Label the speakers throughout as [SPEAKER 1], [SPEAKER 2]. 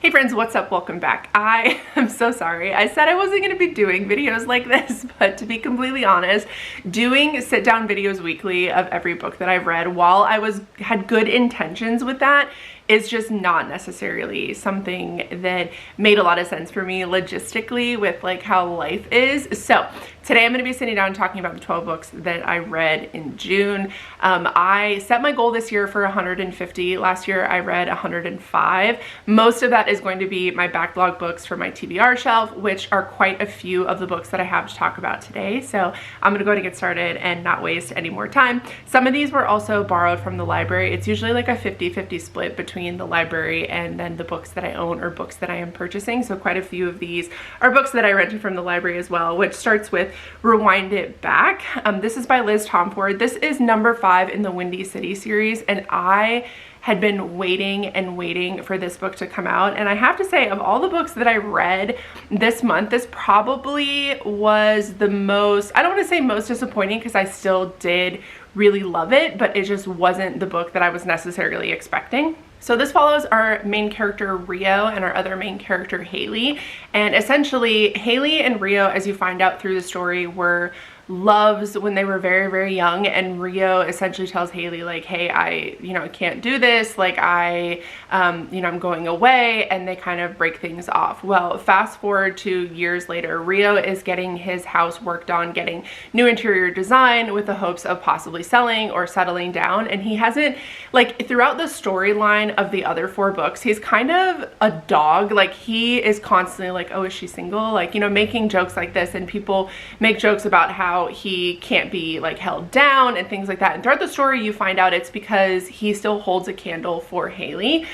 [SPEAKER 1] Hey friends, what's up? Welcome back. I am so sorry. I said I wasn't going to be doing videos like this, but to be completely honest, doing sit down videos weekly of every book that I've read while I had good intentions with that is just not necessarily something that made a lot of sense for me logistically with like how life is. So today I'm going to be sitting down and talking about the 12 books that I read in June. I set my goal this year for 150. Last year I read 105. Most of that is going to be my backlog books for my TBR shelf, which are quite a few of the books that I have to talk about today. So I'm going to go ahead and get started and not waste any more time. Some of these were also borrowed from the library. It's usually like a 50-50 split between the library and then the books that I own or books that I am purchasing. So quite a few of these are books that I rented from the library as well, which starts with Rewind It Back. This is by Liz Tomford. This is number 5 in the Windy City series, and I had been waiting and waiting for this book to come out. And I have to say, of all the books that I read this month, this probably was the most, I don't want to say most disappointing because I still did really love it, but it just wasn't the book that I was necessarily expecting. So this follows our main character Rio and our other main character Haley. And essentially Haley and Rio, as you find out through the story, were loves when they were very, very young, and Rio essentially tells Haley like, hey, I can't do this, like I'm going away, and they kind of break things off. Well, fast forward to years later, Rio is getting his house worked on, getting new interior design with the hopes of possibly selling or settling down, and he hasn't, like, throughout the storyline of the other 4 books, he's kind of a dog. Like, he is constantly like, oh, is she single? Like, making jokes like this, and people make jokes about how he can't be like held down and things like that. And throughout the story you find out it's because he still holds a candle for Haley.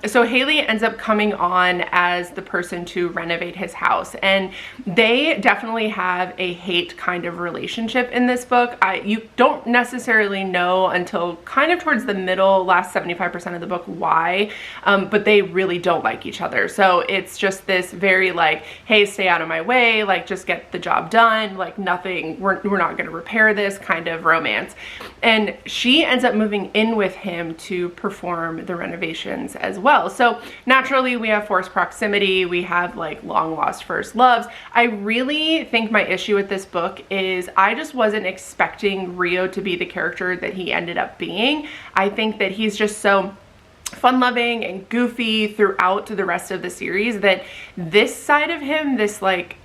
[SPEAKER 1] So Haley ends up coming on as the person to renovate his house, and they definitely have a hate kind of relationship in this book. You don't necessarily know until kind of towards the middle, last 75% of the book, why, but they really don't like each other. So it's just this very like, hey, stay out of my way, like just get the job done, like nothing, we're not going to repair this kind of romance. And she ends up moving in with him to perform the renovations as well. So naturally we have forced proximity, we have like long lost first loves. I really think my issue with this book is I just wasn't expecting Rio to be the character that he ended up being. I think that he's just so fun-loving and goofy throughout the rest of the series that this side of him, this like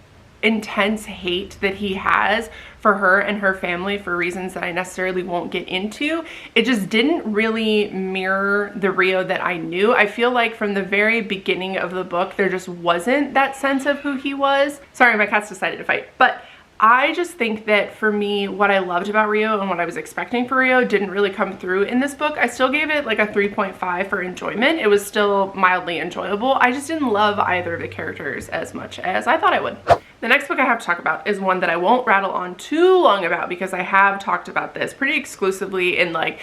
[SPEAKER 1] intense hate that he has for her and her family for reasons that I necessarily won't get into, it just didn't really mirror the Rio that I knew. I feel like from the very beginning of the book there just wasn't that sense of who he was. Sorry, my cats decided to fight. But I just think that for me, what I loved about Rio and what I was expecting for Rio didn't really come through in this book. I still gave it like a 3.5 for enjoyment. It was still mildly enjoyable. I just didn't love either of the characters as much as I thought I would. The next book I have to talk about is one that I won't rattle on too long about because I have talked about this pretty exclusively in like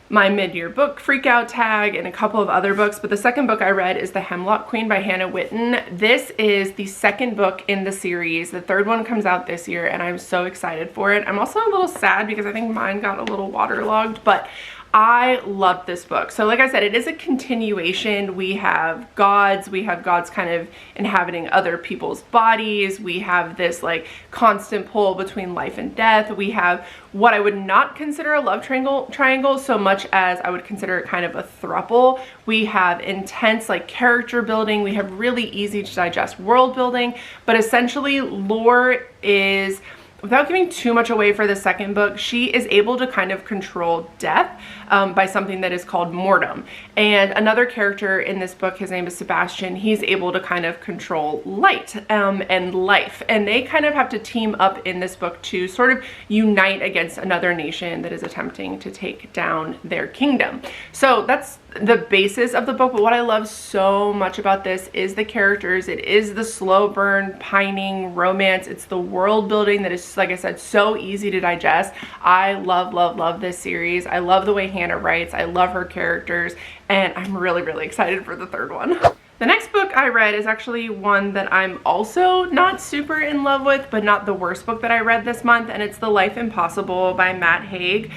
[SPEAKER 1] my mid-year book freakout tag and a couple of other books, but the second book I read is The Hemlock Queen by Hannah Whitten. This is the second book in the series. The third one comes out this year and I'm so excited for it. I'm also a little sad because I think mine got a little waterlogged, but I loved this book. So like I said, it is a continuation. We have gods kind of inhabiting other people's bodies. We have this like constant pull between life and death. We have what I would not consider a love triangle so much as I would consider it kind of a throuple. We have intense like character building. We have really easy to digest world building, but essentially lore is, without giving too much away for the second book, she is able to kind of control death by something that is called mortem. And another character in this book, his name is Sebastian, he's able to kind of control light and life. And they kind of have to team up in this book to sort of unite against another nation that is attempting to take down their kingdom. So that's the basis of the book, but what I love so much about this is the characters. It is the slow burn, pining romance. It's the world building that is, like I said, so easy to digest. I love, love, love this series. I love the way Hannah writes. I love her characters, and I'm really, really excited for the third one. The next book I read is actually one that I'm also not super in love with, but not the worst book that I read this month, and it's The Life Impossible by Matt Haig.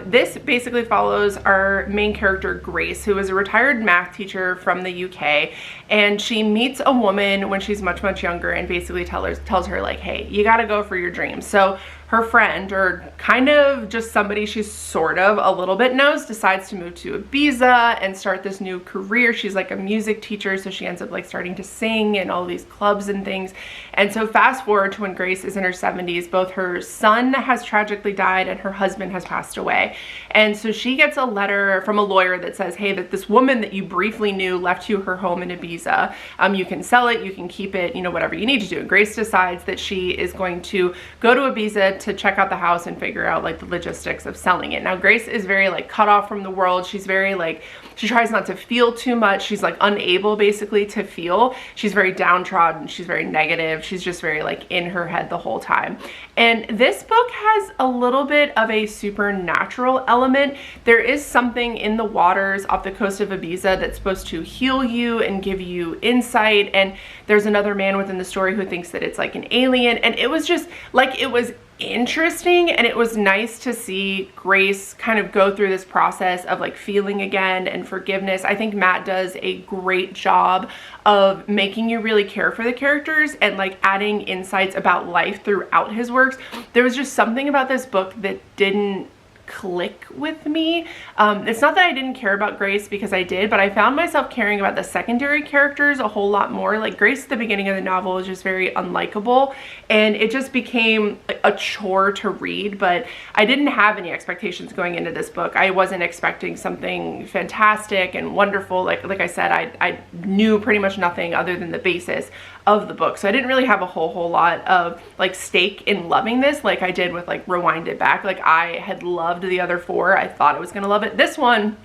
[SPEAKER 1] This basically follows our main character, Grace, who is a retired math teacher from the UK, and she meets a woman when she's much, much younger and basically tells her like, hey, you gotta go for your dreams. So her friend, or kind of just somebody she's sort of a little bit knows, decides to move to Ibiza and start this new career. She's like a music teacher, so she ends up like starting to sing in all these clubs and things. And so fast forward to when Grace is in her 70s, both her son has tragically died and her husband has passed away. And so she gets a letter from a lawyer that says, hey, that this woman that you briefly knew left you her home in Ibiza. You can sell it, you can keep it, you know, whatever you need to do. And Grace decides that she is going to go to Ibiza to check out the house and figure out like the logistics of selling it. Now Grace is very like cut off from the world. She's very like, she tries not to feel too much. She's like unable basically to feel. She's very downtrodden. She's very negative. She's just very like in her head the whole time. And this book has a little bit of a supernatural element. There is something in the waters off the coast of Ibiza that's supposed to heal you and give you insight. And there's another man within the story who thinks that it's like an alien. And it was just like, it was interesting, and it was nice to see Grace kind of go through this process of like feeling again and forgiveness. I think Matt does a great job of making you really care for the characters and like adding insights about life throughout his works. There was just something about this book that didn't click with me. It's not that I didn't care about Grace, because I did, but I found myself caring about the secondary characters a whole lot more. Like Grace at the beginning of the novel is just very unlikable, and it just became a chore to read. But I didn't have any expectations going into this book. I wasn't expecting something fantastic and wonderful. Like I said, I knew pretty much nothing other than the basis of the book, so I didn't really have a whole lot of like stake in loving this like I did with like Rewind It Back. Like I had loved the other four. I thought I was gonna love it. This one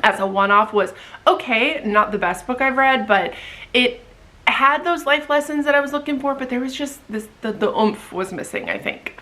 [SPEAKER 1] as a one-off was okay, not the best book I've read, but it had those life lessons that I was looking for, but there was just this, the oomph was missing, I think.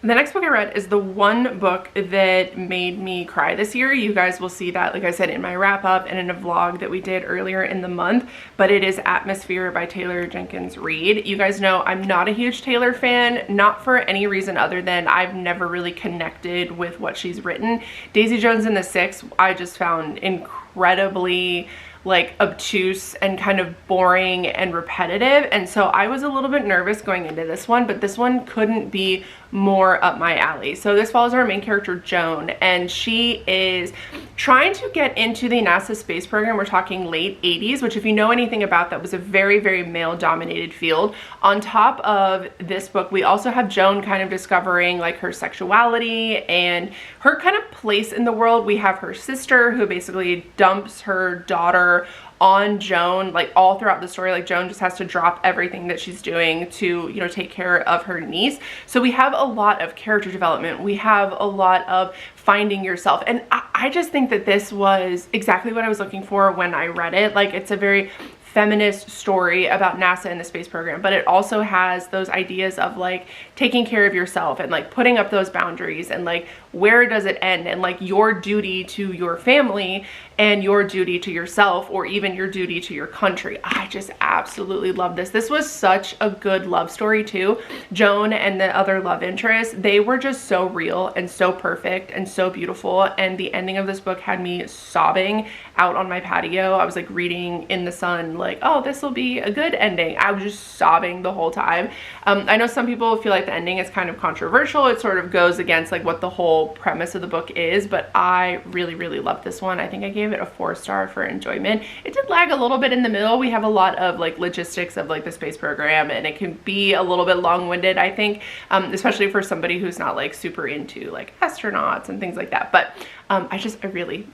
[SPEAKER 1] The next book I read is the one book that made me cry this year. You guys will see that, like I said, in my wrap up and in a vlog that we did earlier in the month, but it is Atmosphere by Taylor Jenkins Reid. You guys know I'm not a huge Taylor fan, not for any reason other than I've never really connected with what she's written. Daisy Jones and the Six, I just found incredibly like obtuse and kind of boring and repetitive, and so I was a little bit nervous going into this one, but this one couldn't be more up my alley. So this follows our main character, Joan, and she is trying to get into the NASA space program. We're talking late 80s, which if you know anything about that was a very, very male dominated field. On top of this book, we also have Joan kind of discovering like her sexuality and her kind of place in the world. We have her sister who basically dumps her daughter on Joan, like all throughout the story. Like Joan just has to drop everything that she's doing to, you know, take care of her niece. So we have a lot of character development. We have a lot of finding yourself. And I just think that this was exactly what I was looking for when I read it. Like it's a very feminist story about NASA and the space program, but it also has those ideas of like taking care of yourself and like putting up those boundaries and like where does it end, and like your duty to your family and your duty to yourself, or even your duty to your country. I just absolutely love this. This was such a good love story too. Joan and the other love interest, they were just so real and so perfect and so beautiful, and the ending of this book had me sobbing out on my patio. I was like reading in the sun like, oh, this will be a good ending. I was just sobbing the whole time. I know some people feel like the ending is kind of controversial. It sort of goes against like what the whole premise of the book is, but I really, really loved this one. I think I gave it a 4-star for enjoyment. It did lag a little bit in the middle. We have a lot of like logistics of like the space program, and it can be a little bit long-winded, I think, especially for somebody who's not like super into like astronauts and things like that. But I really,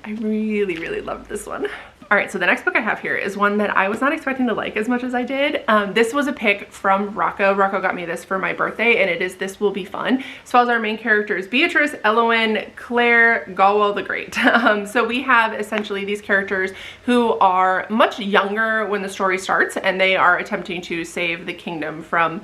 [SPEAKER 1] really loved this one. All right, so the next book I have here is one that I was not expecting to like as much as I did. This was a pick from Rocco. Rocco got me this for my birthday, and it is This Will Be Fun. So as our main characters, Beatrice, Elowen, Claire, Galwell the Great. So we have essentially these characters who are much younger when the story starts, and they are attempting to save the kingdom from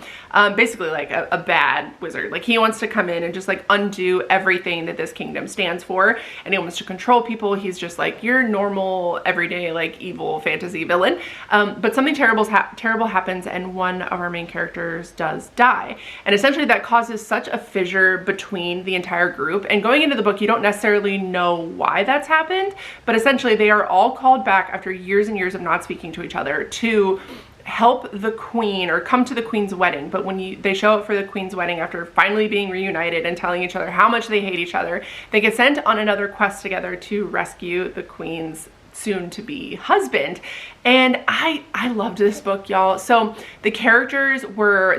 [SPEAKER 1] basically like a bad wizard. Like he wants to come in and just like undo everything that this kingdom stands for, and he wants to control people. He's just like your normal everyday everyday like evil fantasy villain. But something terrible happens, and one of our main characters does die. And essentially that causes such a fissure between the entire group. And going into the book, you don't necessarily know why that's happened, but essentially they are all called back after years and years of not speaking to each other to help the queen or come to the queen's wedding. But when they show up for the queen's wedding after finally being reunited and telling each other how much they hate each other, they get sent on another quest together to rescue the queen's soon-to-be husband. And I loved this book, y'all. So the characters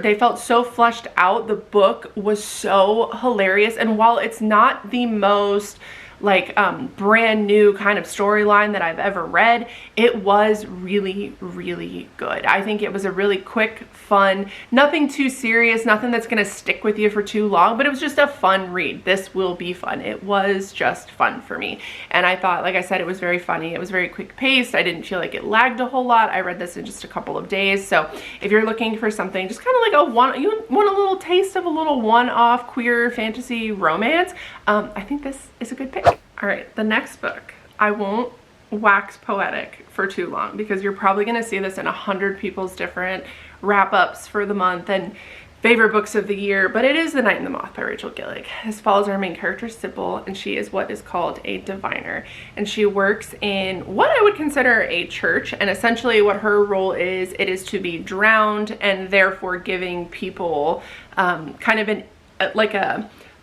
[SPEAKER 1] they felt so fleshed out. The book was so hilarious, and while it's not the most like brand new kind of storyline that I've ever read, it was really, really good. I think it was a really quick, fun, nothing too serious, nothing that's gonna stick with you for too long, but it was just a fun read. This will be fun. It was just fun for me. And I thought, like I said, it was very funny. It was very quick paced. I didn't feel like it lagged a whole lot. I read this in just a couple of days. So if you're looking for something just kind of like you want a little taste of a little one-off queer fantasy romance, I think this is a good pick. All right, the next book, I won't wax poetic for too long because you're probably gonna see this in 100 people's different wrap-ups for the month and favorite books of the year, but it is The Night and the Moth by Rachel Gillig. This follows our main character, Sybil, and she is what is called a diviner. And she works in what I would consider a church, and essentially what her role is, it is to be drowned and therefore giving people kind of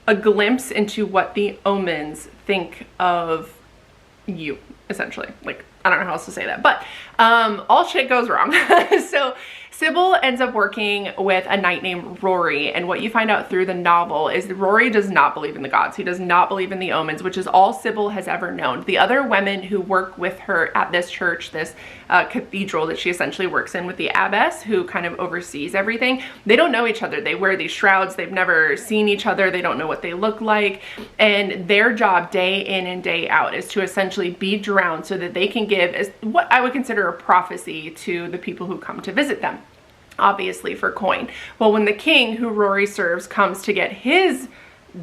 [SPEAKER 1] a glimpse into what the omens think of you, essentially. Like, I don't know how else to say that, but all shit goes wrong. So Sybil ends up working with a knight named Rory, and what you find out through the novel is that Rory does not believe in the gods. He does not believe in the omens, which is all Sybil has ever known. The other women who work with her at this church, this cathedral that she essentially works in with the abbess who kind of oversees everything, they don't know each other. They wear these shrouds. They've never seen each other. They don't know what they look like. And their job day in and day out is to essentially be drowned so that they can give what I would consider a prophecy to the people who come to visit them, obviously for coin. Well, when the king, who Rory serves, comes to get his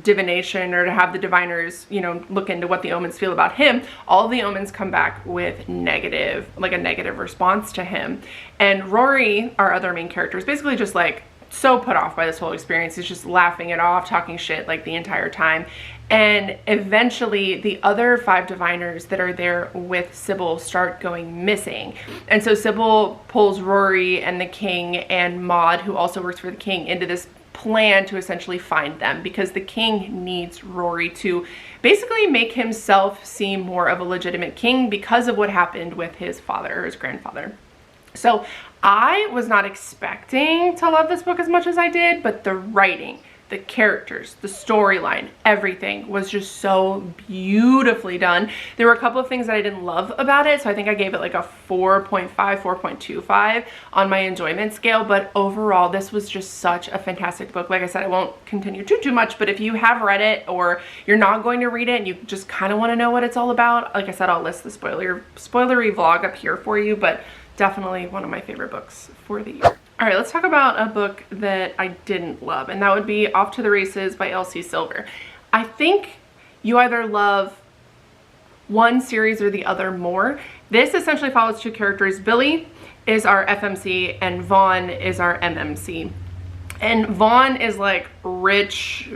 [SPEAKER 1] divination or to have the diviners, you know, look into what the omens feel about him, all the omens come back with a negative response to him. And Rory, our other main character, is basically just like so put off by this whole experience. He's just laughing it off, talking shit like the entire time. And eventually the other 5 diviners that are there with Sybil start going missing. And so Sybil pulls Rory and the king and Maud, who also works for the king, into this plan to essentially find them, because the king needs Rory to basically make himself seem more of a legitimate king because of what happened with his father or his grandfather. So I was not expecting to love this book as much as I did, but the writing, the characters, the storyline, everything was just so beautifully done. There were a couple of things that I didn't love about it, so I think I gave it like a 4.5, 4.25 on my enjoyment scale, but overall this was just such a fantastic book. Like I said, I won't continue too much, but if you have read it or you're not going to read it and you just kind of want to know what it's all about, like I said, I'll list the spoilery vlog up here for you, but definitely one of my favorite books for the year. All right, let's talk about a book that I didn't love, and that would be Off to the Races by Elsie Silver. I think you either love one series or the other more. This essentially follows 2 characters. Billy is our FMC and Vaughn is our MMC. And Vaughn is like rich,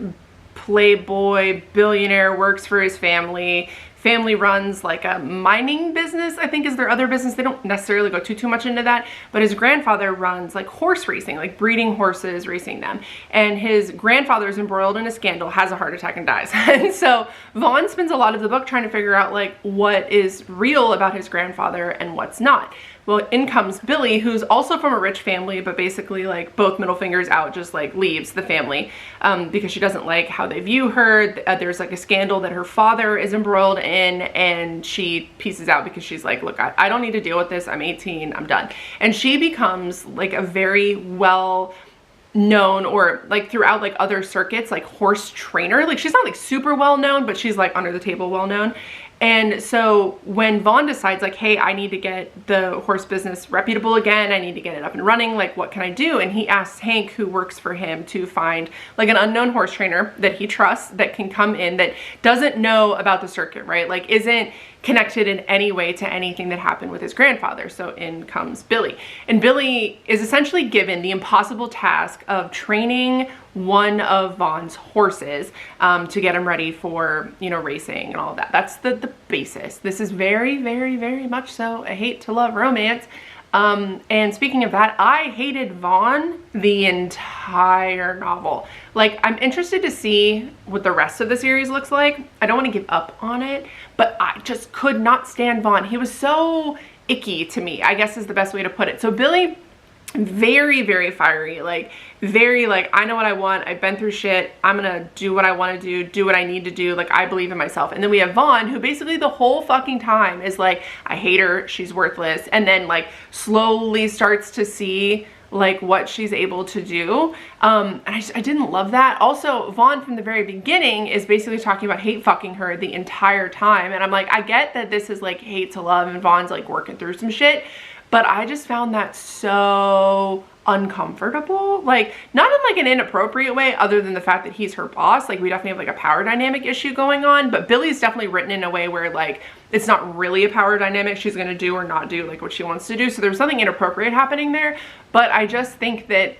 [SPEAKER 1] playboy, billionaire, works for his family. Family runs like a mining business, I think is their other business. They don't necessarily go too much into that, but his grandfather runs like horse racing, like breeding horses, racing them. And his grandfather is embroiled in a scandal, has a heart attack and dies. And so Vaughn spends a lot of the book trying to figure out like what is real about his grandfather and what's not. Well, in comes Billy, who's also from a rich family, but basically like both middle fingers out, just like leaves the family because she doesn't like how they view her. There's like a scandal that her father is embroiled in, and she pieces out because she's like, look, I don't need to deal with this. I'm 18, I'm done. And she becomes like a very well known, or like throughout like other circuits, like horse trainer. Like she's not like super well known, but she's like under the table well known. And so when Vaughn decides like, hey, I need to get the horse business reputable again, I need to get it up and running, like what can I do? And he asks Hank, who works for him, to find like an unknown horse trainer that he trusts, that can come in, that doesn't know about the circuit, right? Like isn't connected in any way to anything that happened with his grandfather. So in comes Billy. And Billy is essentially given the impossible task of training one of Vaughn's horses to get him ready for, you know, racing and all of that. That's the basis. This is very, very, very much so a hate to love romance. And speaking of that, I hated Vaughn the entire novel. Like, I'm interested to see what the rest of the series looks like. I don't want to give up on it, but I just could not stand Vaughn. He was so icky to me, I guess is the best way to put it. So Billy, very, very fiery, like very like, I know what I want, I've been through shit, I'm gonna do what I want to do what I need to do, like I believe in myself. And then we have Vaughn, who basically the whole fucking time is like, I hate her, she's worthless, and then like slowly starts to see like what she's able to do. And I didn't love that. Also, Vaughn from the very beginning is basically talking about hate fucking her the entire time, and I'm like, I get that this is like hate to love and Vaughn's like working through some shit, but I just found that so uncomfortable, like not in like an inappropriate way other than the fact that he's her boss. Like we definitely have like a power dynamic issue going on, but Billy's definitely written in a way where like it's not really a power dynamic. She's gonna do or not do like what she wants to do. So there's something inappropriate happening there, but I just think that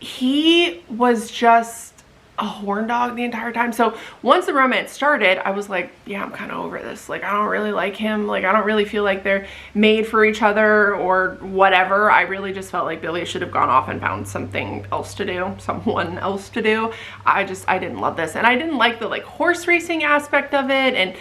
[SPEAKER 1] he was just a horn dog the entire time. So once the romance started, I was like, yeah, I'm kind of over this. Like, I don't really like him. Like, I don't really feel like they're made for each other or whatever. I really just felt like Billy should have gone off and found something else to do, someone else to do. I didn't love this. And I didn't like the like horse racing aspect of it. And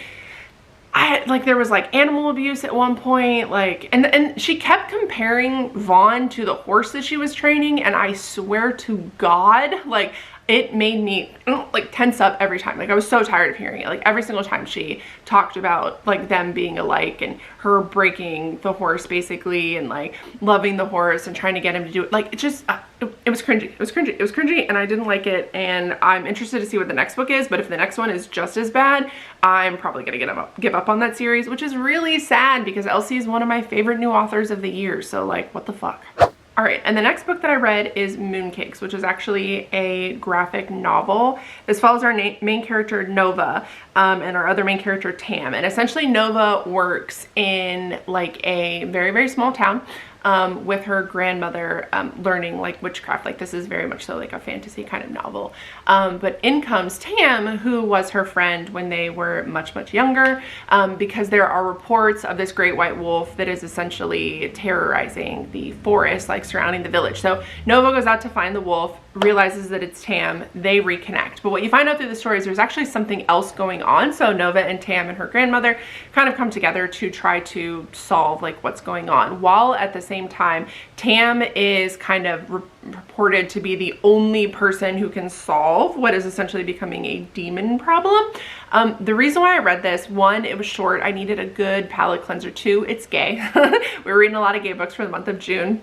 [SPEAKER 1] there was like animal abuse at one point, like, and she kept comparing Vaughn to the horse that she was training. And I swear to God, like, it made me like tense up every time. Like I was so tired of hearing it. Like every single time she talked about like them being alike and her breaking the horse basically and like loving the horse and trying to get him to do it. Like it just, it was cringy. It was cringy. It was cringy and I didn't like it. And I'm interested to see what the next book is. But if the next one is just as bad, I'm probably gonna give up on that series, which is really sad because Elsie is one of my favorite new authors of the year. So like, what the fuck? All right, and the next book that I read is Mooncakes, which is actually a graphic novel. This follows our main character, Nova, and our other main character, Tam. And essentially Nova works in like a very, very small town with her grandmother learning like witchcraft. Like this is very much so like a fantasy kind of novel. But in comes Tam, who was her friend when they were much, much younger, because there are reports of this great white wolf that is essentially terrorizing the forest, like surrounding the village. So Nova goes out to find the wolf, realizes that it's Tam, they reconnect. But what you find out through the story is there's actually something else going on. So Nova and Tam and her grandmother kind of come together to try to solve like what's going on, while at the same time Tam is kind of reported to be the only person who can solve what is essentially becoming a demon problem. The reason why I read this, one, it was short, I needed a good palate cleanser. Two, it's gay. We were reading a lot of gay books for the month of June,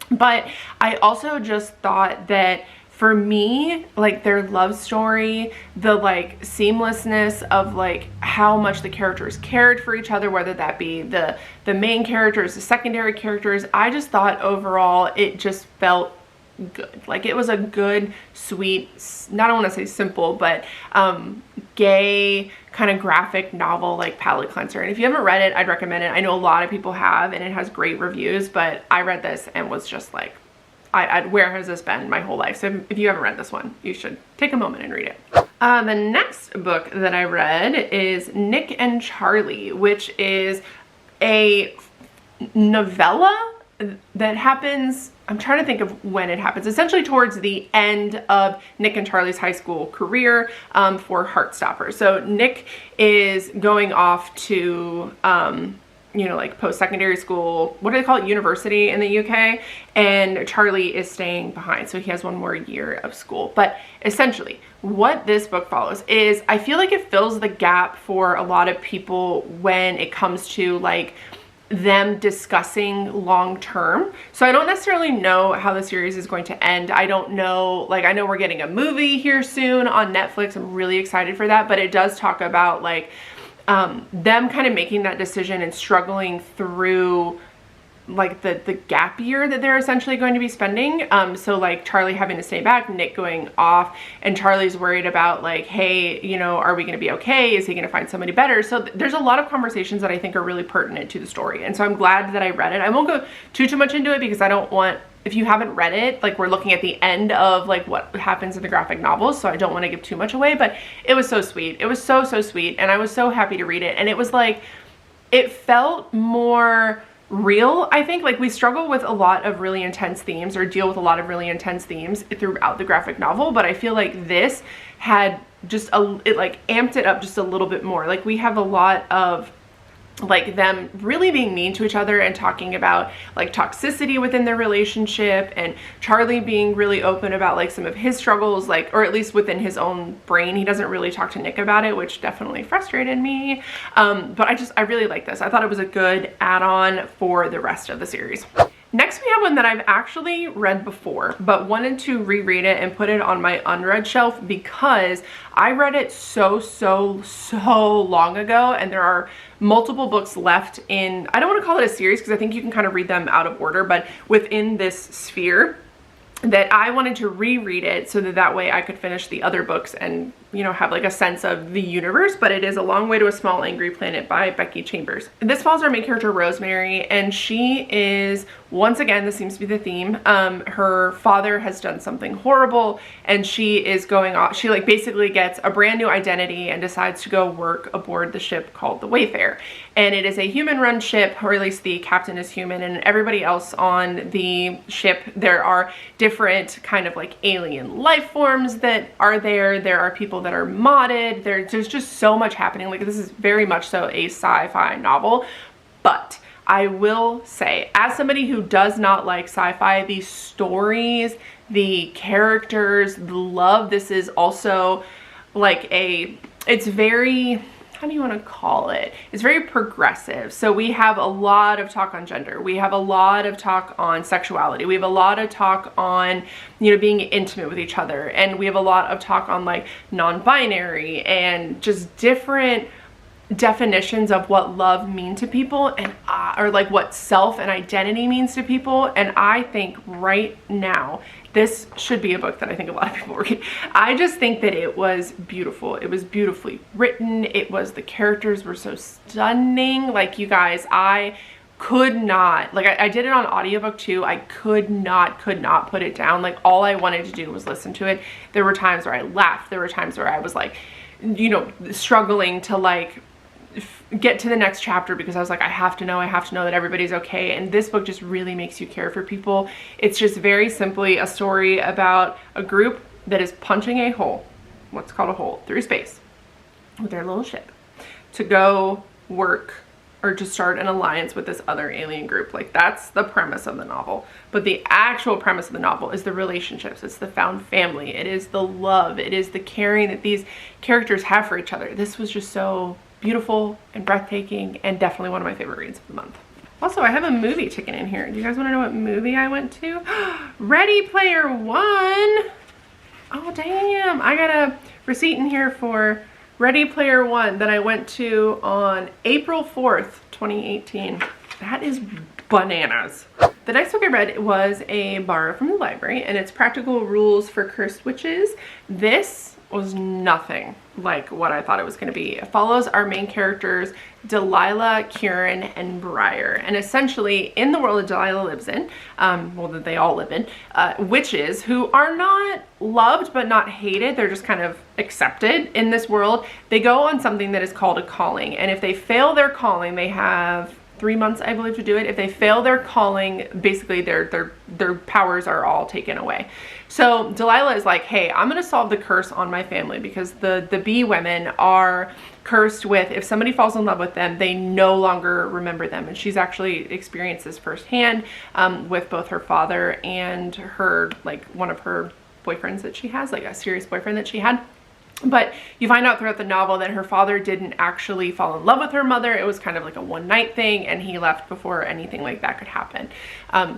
[SPEAKER 1] but I also just thought that for me, like their love story, the like seamlessness of like how much the characters cared for each other, whether that be the main characters, the secondary characters, I just thought overall it just felt good. Like it was a good, sweet, not I want to say simple, but gay kind of graphic novel, like palate cleanser. And if you haven't read it, I'd recommend it. I know a lot of people have, and it has great reviews, but I read this and was just like, where has this been my whole life? So if you haven't read this one, you should take a moment and read it. The next book that I read is Nick and Charlie, which is a novella that happens, I'm trying to think of when it happens, essentially towards the end of Nick and Charlie's high school career for Heartstopper. So Nick is going off to you know, like post-secondary school, what do they call it, university in the UK, and Charlie is staying behind, so he has one more year of school. But essentially what this book follows is, I feel like it fills the gap for a lot of people when it comes to like them discussing long term. So I don't necessarily know how the series is going to end. I don't know, like I know we're getting a movie here soon on Netflix. I'm really excited for that, but it does talk about like them kind of making that decision and struggling through like the gap year that they're essentially going to be spending. So like Charlie having to stay back, Nick going off, and Charlie's worried about like, hey, you know, are we going to be okay? Is he going to find somebody better? So there's a lot of conversations that I think are really pertinent to the story. And so I'm glad that I read it. I won't go too much into it because I don't want, if you haven't read it, like we're looking at the end of like what happens in the graphic novels, so I don't want to give too much away, but it was so sweet. It was so sweet, and I was so happy to read it. And it was like, it felt more real. I think like we struggle with a lot of really intense themes, or deal with a lot of really intense themes throughout the graphic novel, but I feel like this had just it like amped it up just a little bit more. Like we have a lot of like them really being mean to each other and talking about like toxicity within their relationship, and Charlie being really open about like some of his struggles, like, or at least within his own brain. He doesn't really talk to Nick about it, which definitely frustrated me. But I really like this. I thought it was a good add-on for the rest of the series. Next, we have one that I've actually read before, but wanted to reread it and put it on my unread shelf because I read it so long ago, and there are multiple books left in, I don't want to call it a series because I think you can kind of read them out of order, but within this sphere, that I wanted to reread it so that way I could finish the other books and, you know, have like a sense of the universe. But it is A Long Way to a Small Angry Planet by Becky Chambers. This follows our main character Rosemary, and she is, once again, this seems to be the theme, her father has done something horrible, and she is going off, she like basically gets a brand new identity and decides to go work aboard the ship called the Wayfarer. And it is a human run ship, or at least the captain is human, and everybody else on the ship, there are different kind of like alien life forms that are there. There are people that are modded. There's just so much happening. Like this is very much so a sci-fi novel, but I will say, as somebody who does not like sci-fi, the stories, the characters, the love, this is also like it's very, how do you want to call it? It's very progressive. So we have a lot of talk on gender. We have a lot of talk on sexuality. We have a lot of talk on, you know, being intimate with each other. And we have a lot of talk on like non-binary and just different definitions of what love means to people, and or like what self and identity means to people. And I think right now this should be a book that I think a lot of people read. I just think that it was beautiful. It was beautifully written. It was, the characters were so stunning. Like, you guys, I could not, like, I did it on audiobook too. I could not put it down. Like, all I wanted to do was listen to it. There were times where I laughed. There were times where I was like, you know, struggling to like get to the next chapter because I was like, I have to know that everybody's okay. And this book just really makes you care for people. It's just very simply a story about a group that is punching a hole, what's called a hole, through space with their little ship to go work or to start an alliance with this other alien group. Like, that's the premise of the novel. But the actual premise of the novel is the relationships. It's the found family. It is the love. It is the caring that these characters have for each other. This was just so beautiful and breathtaking, and definitely one of my favorite reads of the month. Also, I have a movie ticket in here. Do you guys want to know what movie I went to? Ready Player One. Oh, damn. I got a receipt in here for Ready Player One that I went to on April 4th, 2018. That is bananas. The next book I read was a borrow from the library, and it's Practical Rules for Cursed Witches. This was nothing like what I thought it was going to be. It follows our main characters, Delilah, Kieran, and Briar. And essentially, in the world that Delilah lives in, well, that they all live in, witches who are not loved but not hated, they're just kind of accepted in this world. They go on something that is called a calling. And if they fail their calling, they have 3 months, I believe, to do it. If they fail their calling, basically their powers are all taken away. So Delilah is like, hey, I'm gonna solve the curse on my family because the bee women are cursed with, if somebody falls in love with them, they no longer remember them. And she's actually experienced this firsthand with both her father and her, like, one of her boyfriends that she has, like a serious boyfriend that she had. But you find out throughout the novel that her father didn't actually fall in love with her mother. It was kind of like a one-night thing, and he left before anything like that could happen.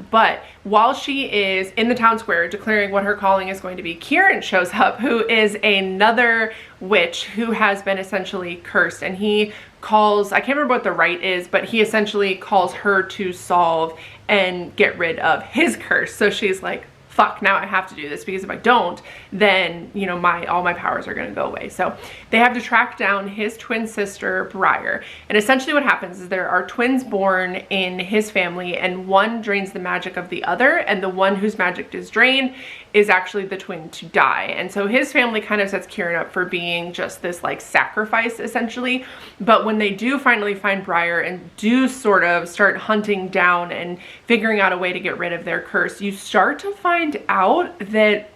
[SPEAKER 1] But while she is in the town square declaring what her calling is going to be, Kieran shows up, who is another witch who has been essentially cursed. And he calls, I can't remember what the rite is, but he essentially calls her to solve and get rid of his curse. So she's like, fuck, now I have to do this, because if I don't, then, you know, all my powers are going to go away. So they have to track down his twin sister, Briar. And essentially what happens is there are twins born in his family, and one drains the magic of the other, and the one whose magic is drained is actually the twin to die. And so his family kind of sets Kieran up for being just this like sacrifice, essentially. But when they do finally find Briar and do sort of start hunting down and figuring out a way to get rid of their curse, you start to find out that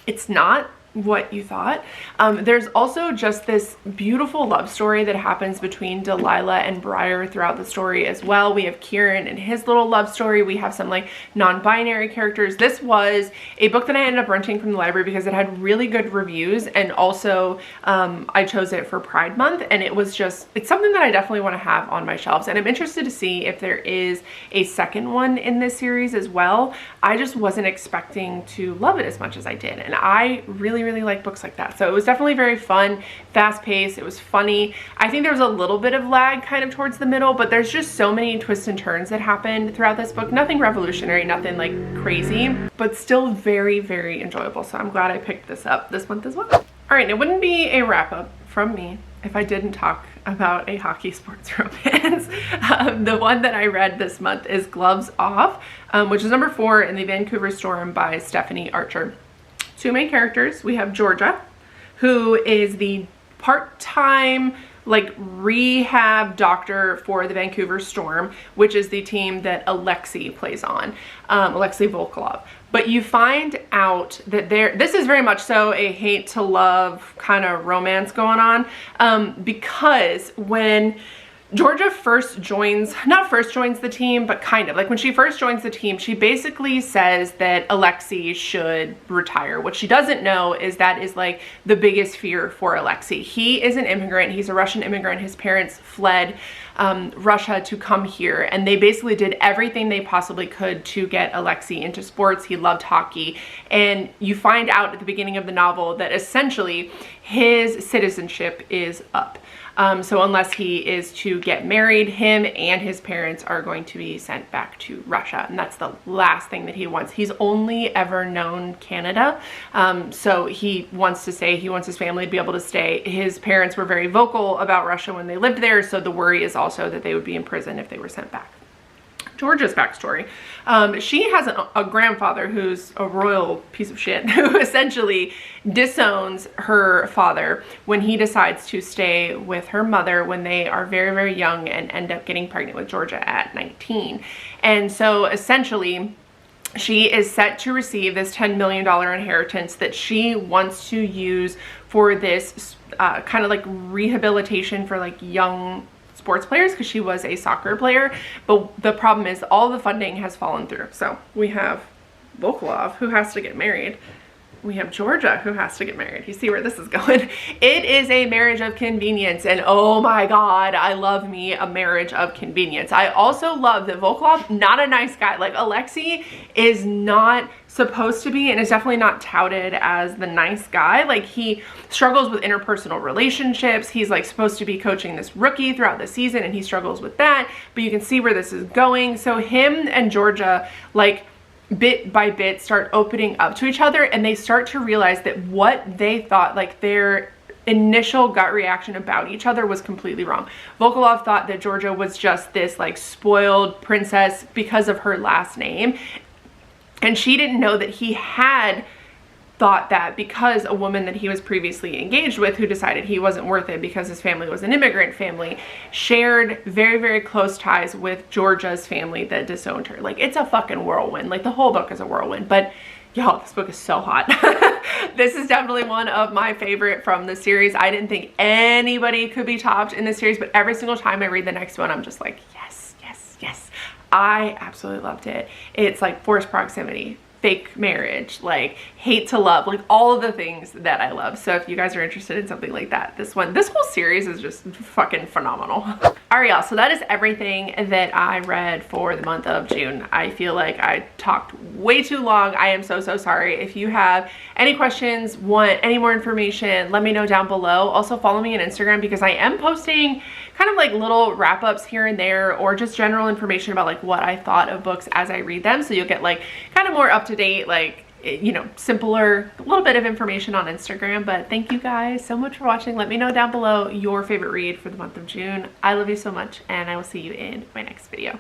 [SPEAKER 1] it's not what you thought. There's also just this beautiful love story that happens between Delilah and Briar throughout the story as well. We have Kieran and his little love story. We have some like non-binary characters. This was a book that I ended up renting from the library because it had really good reviews, and also I chose it for Pride Month, and it's something that I definitely want to have on my shelves, and I'm interested to see if there is a second one in this series as well. I just wasn't expecting to love it as much as I did, and I really like books like that. So it was definitely very fun, fast-paced. It was funny. I think there was a little bit of lag kind of towards the middle, but there's just so many twists and turns that happened throughout this book. Nothing revolutionary, nothing like crazy, but still very enjoyable. So I'm glad I picked this up this month as well. All right, it wouldn't be a wrap-up from me if I didn't talk about a hockey sports romance. The one that I read this month is Gloves Off, which is number 4 in the Vancouver Storm by Stephanie Archer. Two main characters. We have Georgia, who is the part-time like rehab doctor for the Vancouver Storm, which is the team that Alexei plays on, Alexei Volkov. But you find out that this is very much so a hate to love kind of romance going on, because when Georgia not first joins the team, but kind of like when she first joins the team, she basically says that Alexei should retire. What she doesn't know is that is like the biggest fear for Alexei. He is an immigrant. He's a Russian immigrant. His parents fled Russia to come here, and they basically did everything they possibly could to get Alexei into sports. He loved hockey, and you find out at the beginning of the novel that essentially his citizenship is up. So unless he is to get married, him and his parents are going to be sent back to Russia, and that's the last thing that he wants. He's only ever known Canada, so he wants his family to be able to stay. His parents were very vocal about Russia when they lived there, so the worry is also that they would be in prison if they were sent back. Georgia's backstory. She has a grandfather who's a royal piece of shit, who essentially disowns her father when he decides to stay with her mother when they are very young and end up getting pregnant with Georgia at 19. And so essentially she is set to receive this $10 million inheritance that she wants to use for this kind of like rehabilitation for like young sports players, because she was a soccer player. But the problem is all the funding has fallen through. So we have Volkov, who has to get married. We have Georgia, who has to get married. You see where this is going. It is a marriage of convenience, and oh my god, I love me a marriage of convenience. I also love that Volkov, not a nice guy. Like, Alexei is not supposed to be, and is definitely not touted as the nice guy. Like, he struggles with interpersonal relationships. He's like supposed to be coaching this rookie throughout the season, and he struggles with that, but you can see where this is going. So him and Georgia, like, bit by bit start opening up to each other, and they start to realize that what they thought, like their initial gut reaction about each other, was completely wrong. Volkov thought that Georgia was just this like spoiled princess because of her last name, and she didn't know that he had thought that because a woman that he was previously engaged with, who decided he wasn't worth it because his family was an immigrant family, shared very close ties with Georgia's family that disowned her. Like, it's a fucking whirlwind. Like, the whole book is a whirlwind. But y'all, this book is so hot. This is definitely one of my favorite from the series. I didn't think anybody could be topped in this series, but every single time I read the next one, I'm just like, yes. I absolutely loved it. It's like forced proximity, fake marriage, like hate to love, like all of the things that I love. So if you guys are interested in something like that, this whole series is just fucking phenomenal. All right, y'all, so that is everything that I read for the month of June. I feel like I talked way too long. I am so sorry. If you have any questions, want any more information, let me know down below. Also follow me on Instagram because I am posting kind of like little wrap-ups here and there, or just general information about like what I thought of books as I read them. So you'll get like kind of more up-to-date, like, you know, simpler, a little bit of information on Instagram. But thank you guys so much for watching. Let me know down below your favorite read for the month of June. I love you so much, and I will see you in my next video.